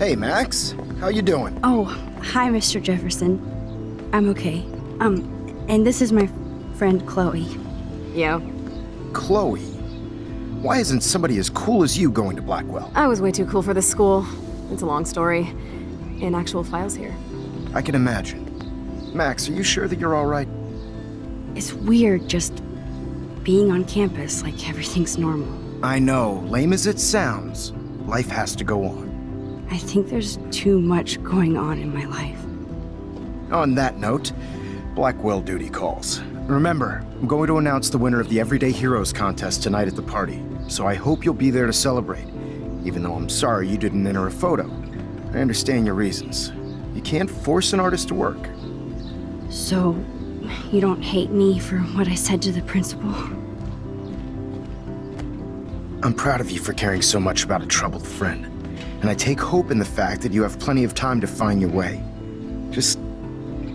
Hey, Max. How you doing? Oh, hi, Mr. Jefferson. I'm okay. And this is my friend Chloe. Yo. Chloe? Why isn't somebody as cool as you going to Blackwell? I was way too cool for this school. It's a long story. In actual files here. I can imagine. Max, are you sure that you're all right? It's weird just being on campus like everything's normal. I know, lame as it sounds, life has to go on. I think there's too much going on in my life. On that note, Blackwell duty calls. Remember, I'm going to announce the winner of the Everyday Heroes contest tonight at the party, so I hope you'll be there to celebrate, even though I'm sorry you didn't enter a photo. I understand your reasons. You can't force an artist to work. So, you don't hate me for what I said to the principal? I'm proud of you for caring so much about a troubled friend, and I take hope in the fact that you have plenty of time to find your way. Just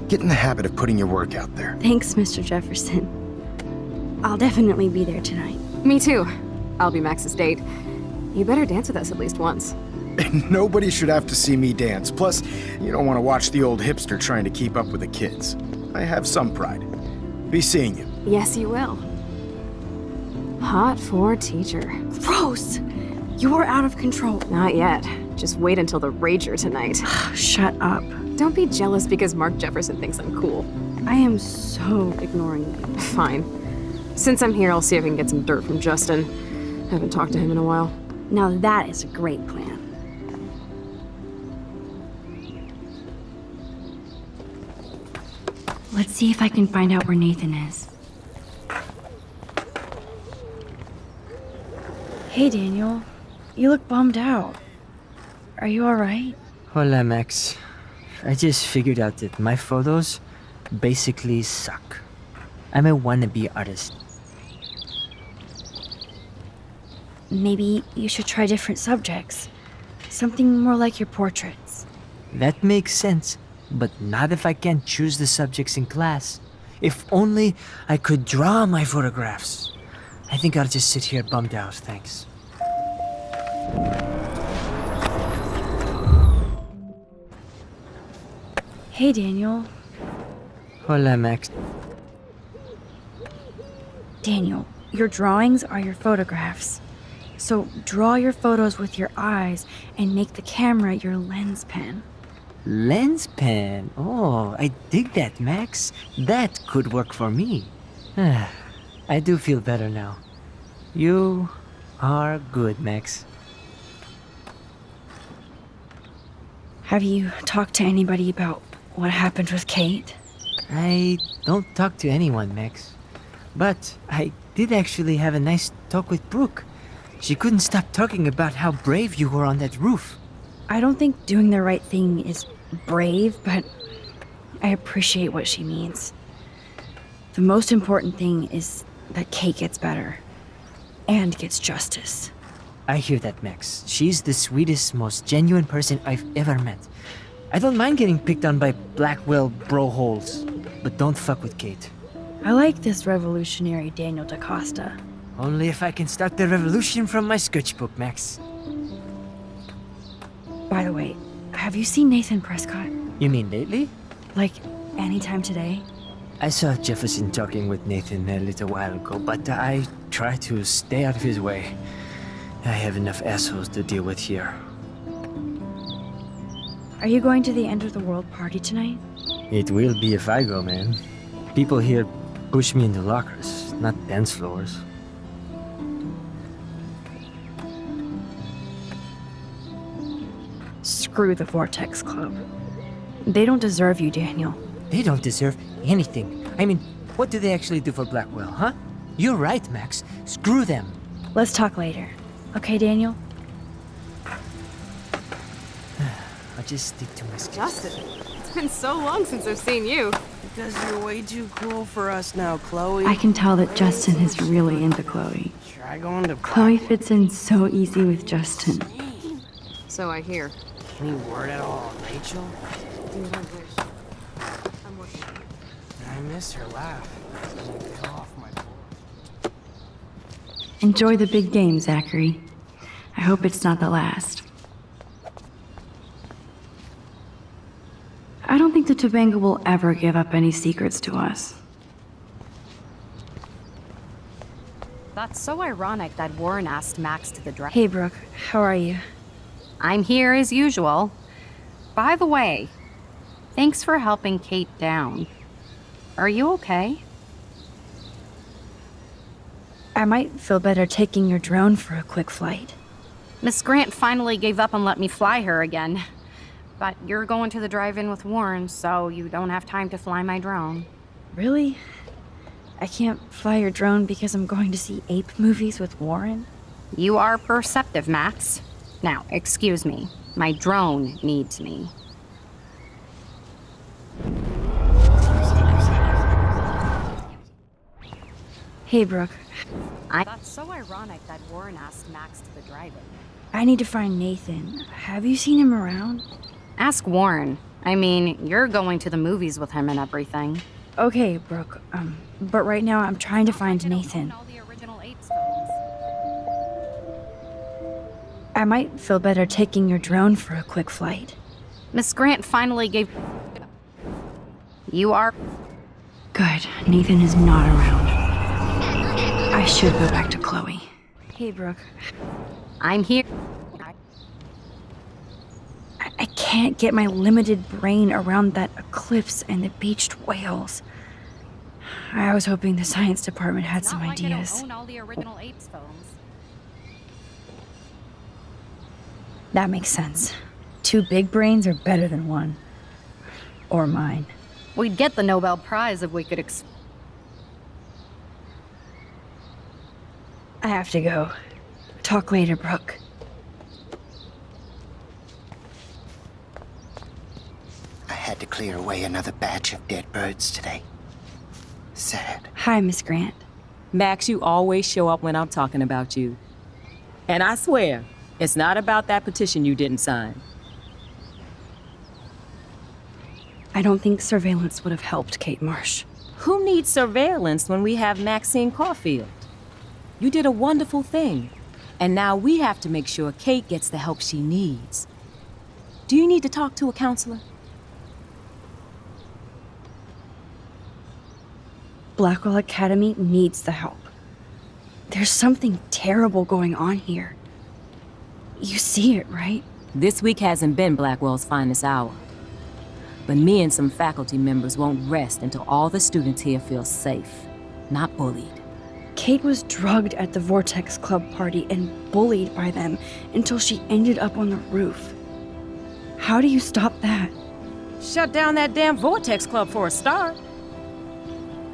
get in the habit of putting your work out there. Thanks, Mr. Jefferson. I'll definitely be there tonight. Me too. I'll be Max's date. You better dance with us at least once. Nobody should have to see me dance. Plus, you don't want to watch the old hipster trying to keep up with the kids. I have some pride. Be seeing you. Yes, you will. Hot for teacher. Gross! You're out of control. Not yet. Just wait until the rager tonight. Shut up. Don't be jealous because Mark Jefferson thinks I'm cool. I am so ignoring you. Fine. Since I'm here, I'll see if I can get some dirt from Justin. Haven't talked to him in a while. Now that is a great plan. Let's see if I can find out where Nathan is. Hey, Daniel. You look bummed out. Are you alright? Hola, Max. I just figured out that my photos basically suck. I'm a wannabe artist. Maybe you should try different subjects. Something more like your portraits. That makes sense, but not if I can't choose the subjects in class. If only I could draw my photographs. I think I'll just sit here bummed out, thanks. Hey, Daniel. Hola, Max. Daniel, your drawings are your photographs. So draw your photos with your eyes and make the camera your lens pen. Lens pen? Oh, I dig that, Max. That could work for me. I do feel better now. You are good, Max. Have you talked to anybody about what happened with Kate? I don't talk to anyone, Max. But I did actually have a nice talk with Brooke. She couldn't stop talking about how brave you were on that roof. I don't think doing the right thing is brave, but I appreciate what she means. The most important thing is that Kate gets better and gets justice. I hear that, Max. She's the sweetest, most genuine person I've ever met. I don't mind getting picked on by Blackwell bro-holes, but don't fuck with Kate. I like this revolutionary Daniel DaCosta. Only if I can start the revolution from my sketchbook, Max. By the way, have you seen Nathan Prescott? You mean lately? Like, anytime today? I saw Jefferson talking with Nathan a little while ago, but I try to stay out of his way. I have enough assholes to deal with here. Are you going to the End of the World party tonight? It will be if I go, man. People here push me into lockers, not dance floors. Screw the Vortex Club. They don't deserve you, Daniel. They don't deserve anything. I mean, what do they actually do for Blackwell, huh? You're right, Max. Screw them. Let's talk later. Okay, Daniel? I'll just stick to my sketches. Justin, it's been so long since I've seen you. Because you're way too cool for us now, Chloe. I can tell that Justin is really into Chloe. Try going to Chloe fits in so easy with Justin. So I hear. Any word at all, Rachel? Dude, I wish. I'm working on it. I miss her laugh. It's gonna get off my board. Enjoy the big game, Zachary. I hope it's not the last. think the Tobanga will ever give up any secrets to us. That's so ironic that Warren asked Max to the drive. Hey, Brooke. How are you? I'm here as usual. By the way, thanks for helping Kate down. Are you okay? I might feel better taking your drone for a quick flight. Miss Grant finally gave up and let me fly her again. But you're going to the drive-in with Warren, so you don't have time to fly my drone. Really? I can't fly your drone because I'm going to see ape movies with Warren? You are perceptive, Max. Now, excuse me. My drone needs me. Hey, Brooke. That's so ironic that Warren asked Max to the drive-in. I need to find Nathan. Have you seen him around? Ask Warren. I mean, you're going to the movies with him and everything. Okay, Brooke. But right now I'm trying to find Nathan. All the original Apes films. I might feel better taking your drone for a quick flight. Miss Grant finally gave... You are... Good. Nathan is not around. I should go back to Chloe. Hey, Brooke. I'm here. I can't get my limited brain around that eclipse and the beached whales. I was hoping the science department had some Not like I ideas. don't own all the original Apes films. That makes sense. 2 big brains are better than 1. Or mine. We'd get the Nobel Prize if we could I have to go. Talk later, Brooke. I had to clear away another batch of dead birds today. Sad. Hi, Miss Grant. Max, you always show up when I'm talking about you. And I swear, it's not about that petition you didn't sign. I don't think surveillance would have helped Kate Marsh. Who needs surveillance when we have Maxine Caulfield? You did a wonderful thing. And now we have to make sure Kate gets the help she needs. Do you need to talk to a counselor? Blackwell Academy needs the help. There's something terrible going on here. You see it, right? This week hasn't been Blackwell's finest hour. But me and some faculty members won't rest until all the students here feel safe, not bullied. Kate was drugged at the Vortex Club party and bullied by them until she ended up on the roof. How do you stop that? Shut down that damn Vortex Club for a start.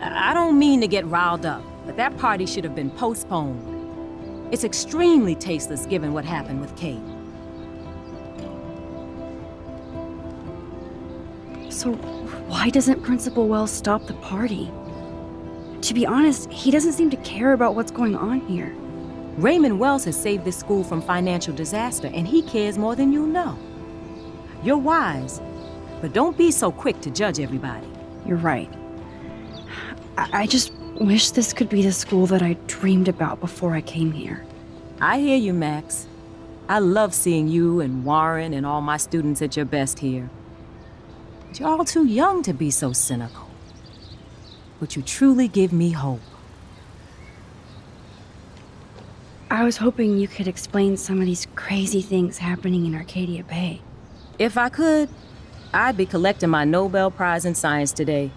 I don't mean to get riled up, but that party should have been postponed. It's extremely tasteless given what happened with Kate. So why doesn't Principal Wells stop the party? To be honest, he doesn't seem to care about what's going on here. Raymond Wells has saved this school from financial disaster, and he cares more than you know. You're wise, but don't be so quick to judge everybody. You're right. I just wish this could be the school that I dreamed about before I came here. I hear you, Max. I love seeing you and Warren and all my students at your best here. But you're all too young to be so cynical. But you truly give me hope. I was hoping you could explain some of these crazy things happening in Arcadia Bay. If I could, I'd be collecting my Nobel Prize in Science today.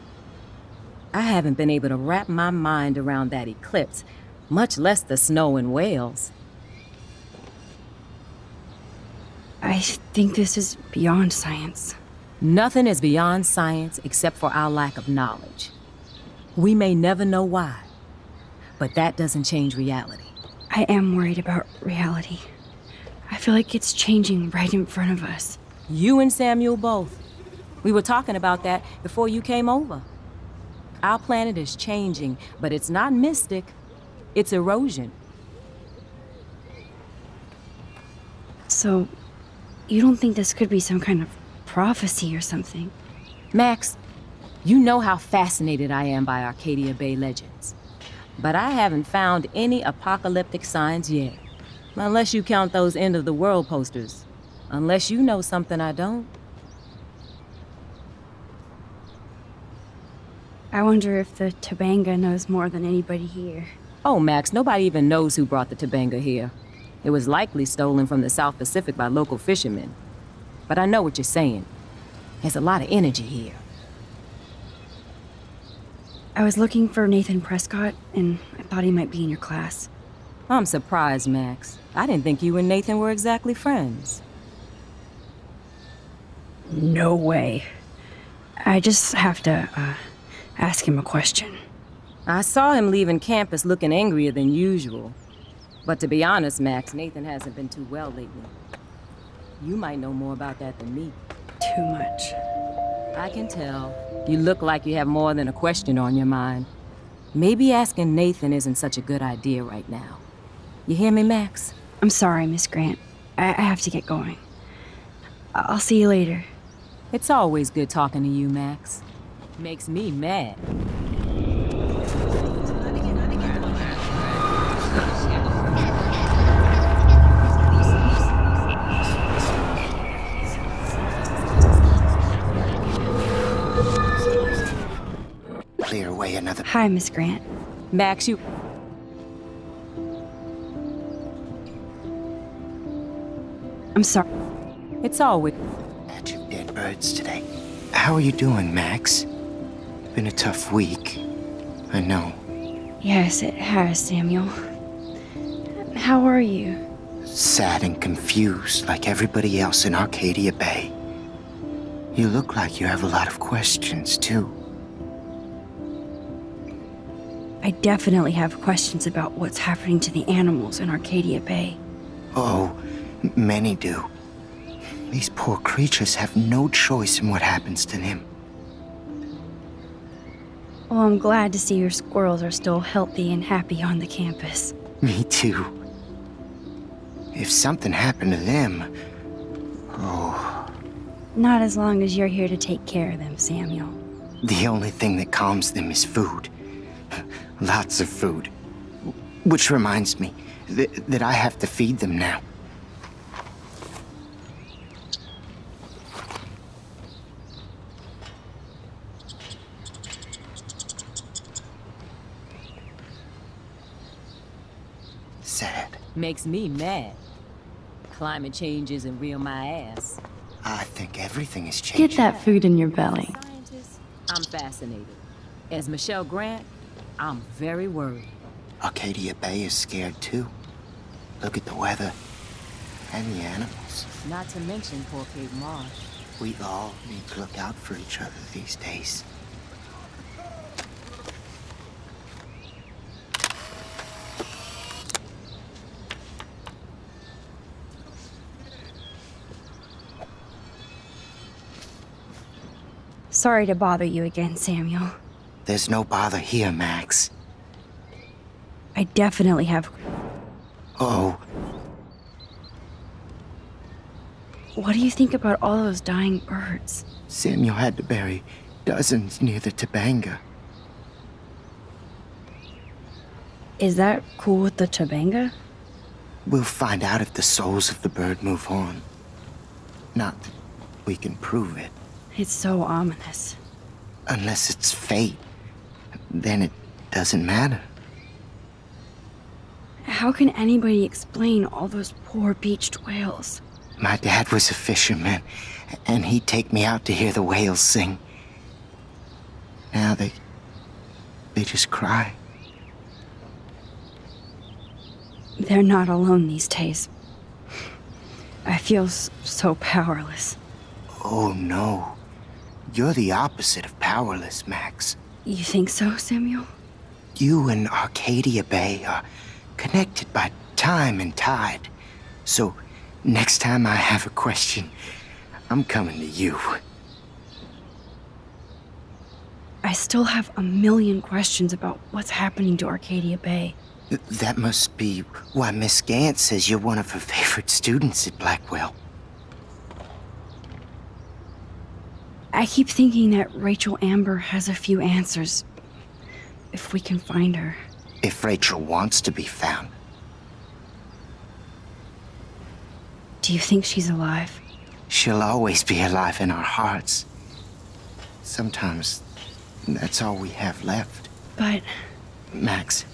I haven't been able to wrap my mind around that eclipse, much less the snow in Wales. I think this is beyond science. Nothing is beyond science except for our lack of knowledge. We may never know why, but that doesn't change reality. I am worried about reality. I feel like it's changing right in front of us. You and Samuel both. We were talking about that before you came over. Our planet is changing, but it's not mystic. It's erosion. So, you don't think this could be some kind of prophecy or something? Max, you know how fascinated I am by Arcadia Bay legends. But I haven't found any apocalyptic signs yet. Unless you count those end of the world posters. Unless you know something I don't. I wonder if the Tabanga knows more than anybody here. Oh, Max, nobody even knows who brought the Tabanga here. It was likely stolen from the South Pacific by local fishermen. But I know what you're saying. There's a lot of energy here. I was looking for Nathan Prescott, and I thought he might be in your class. I'm surprised, Max. I didn't think you and Nathan were exactly friends. No way. I just have to, ask him a question. I saw him leaving campus looking angrier than usual. But to be honest, Max, Nathan hasn't been too well lately. You might know more about that than me. Too much. I can tell. You look like you have more than a question on your mind. Maybe asking Nathan isn't such a good idea right now. You hear me, Max? I'm sorry, Miss Grant. I have to get going. I'll see you later. It's always good talking to you, Max. Makes me mad. Clear away another Hi, Miss Grant. Max, you... I'm sorry. It's always... batch of dead birds today. How are you doing, Max? Been a tough week. I know. Yes, it has, Samuel. How are you? Sad and confused like everybody else in Arcadia Bay. You look like you have a lot of questions, too. I definitely have questions about what's happening to the animals in Arcadia Bay. Oh, many do. These poor creatures have no choice in what happens to them. Well, I'm glad to see your squirrels are still healthy and happy on the campus. Me too. If something happened to them... Oh, Not as long as you're here to take care of them, Samuel. the only thing that calms them is food. Lots of food. Which reminds me that I have to feed them now. Sad. Makes me mad. Climate change isn't real my ass. I think everything is changing. Get that food in your belly. Scientist, I'm fascinated. As Michelle Grant, I'm very worried. Arcadia Bay is scared too. Look at the weather. And the animals. Not to mention poor Kate Marsh. We all need to look out for each other these days. Sorry to bother you again, Samuel. There's no bother here, Max. I definitely have... Oh, What do you think about all those dying birds? Samuel had to bury dozens near the Tabanga. Is that cool with the Tabanga? We'll find out if the souls of the bird move on. Not that we can prove it. It's so ominous. Unless it's fate. Then it doesn't matter. How can anybody explain all those poor beached whales? My dad was a fisherman, and he'd take me out to hear the whales sing. Now they just cry. They're not alone these days. I feel so powerless. Oh no. You're the opposite of powerless, Max. You think so, Samuel? You and Arcadia Bay are connected by time and tide. So, next time I have a question, I'm coming to you. I still have a million questions about what's happening to Arcadia Bay. That must be why Miss Gant says you're one of her favorite students at Blackwell. I keep thinking that Rachel Amber has a few answers. If we can find her. If Rachel wants to be found. Do you think she's alive? She'll always be alive in our hearts. Sometimes That's all we have left. But Max,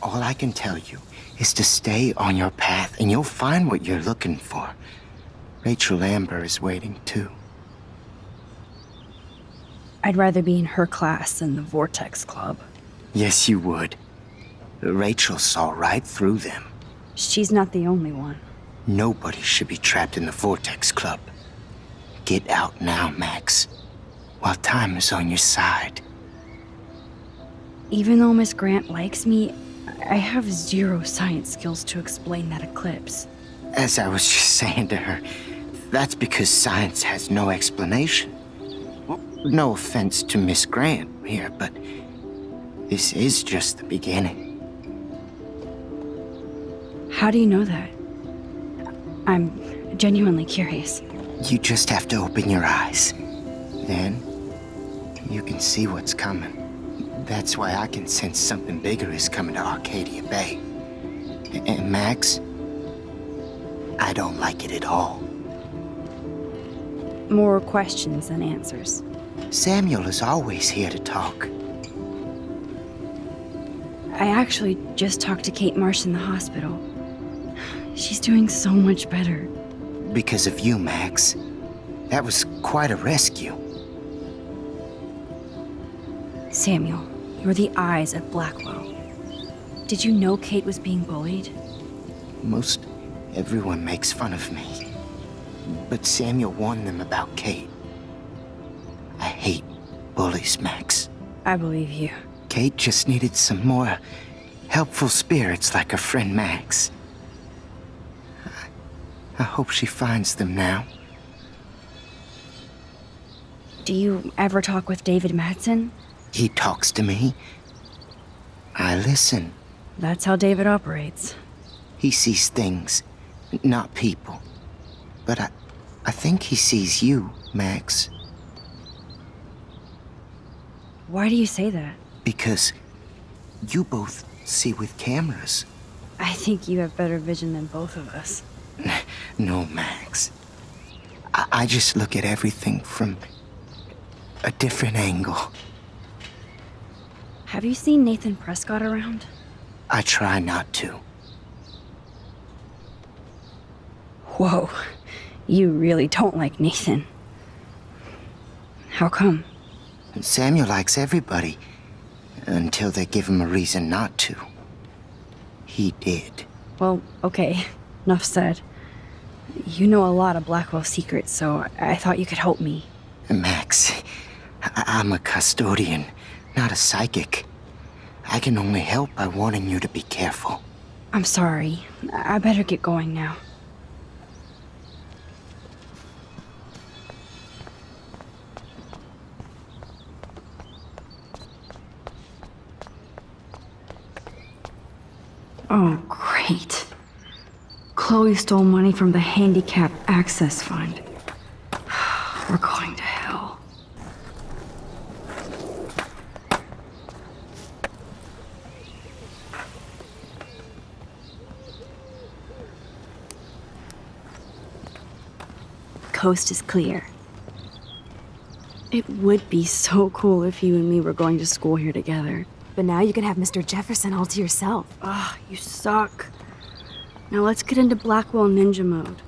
all I can tell you is to stay on your path and you'll find what you're looking for. Rachel Amber is waiting too. I'd rather be in her class than the Vortex Club. Yes, you would. Rachel saw right through them. She's not the only one. Nobody should be trapped in the Vortex Club. Get out now, Max, while time is on your side. Even though Miss Grant likes me, I have zero science skills to explain that eclipse. As I was just saying to her, that's because science has no explanation. Well, no offense to Miss Grant here, but this is just the beginning. How do you know that? I'm genuinely curious. You just have to open your eyes. Then, you can see what's coming. That's why I can sense something bigger is coming to Arcadia Bay. And Max, I don't like it at all. More questions than answers. Samuel is always here to talk. I actually just talked to Kate Marsh in the hospital. She's doing so much better. Because of you, Max. That was quite a rescue. Samuel, you're the eyes of Blackwell. Did you know Kate was being bullied? Most everyone makes fun of me. But Samuel warned them about Kate. I hate bullies, Max. I believe you. Kate just needed some more helpful spirits like her friend Max. I hope she finds them now. Do you ever talk with David Madsen? He talks to me. I listen. That's how David operates. He sees things, not people. But I think he sees you, Max. Why do you say that? Because you both see with cameras. I think you have better vision than both of us. No, Max. I just look at everything from a different angle. Have you seen Nathan Prescott around? I try not to. Whoa, you really don't like Nathan. How come? Samuel likes everybody, until they give him a reason not to. He did. Well, okay, enough said. You know a lot of Blackwell secrets, so I thought you could help me. Max, I'm a custodian, not a psychic. I can only help by warning you to be careful. I'm sorry. I better get going now. Oh, great. Chloe stole money from the Handicap Access Fund. We're going to hell. Coast is clear. It would be so cool if you and me were going to school here together. But now you can have Mr. Jefferson all to yourself. Ah, you suck. Now let's get into Blackwell Ninja mode.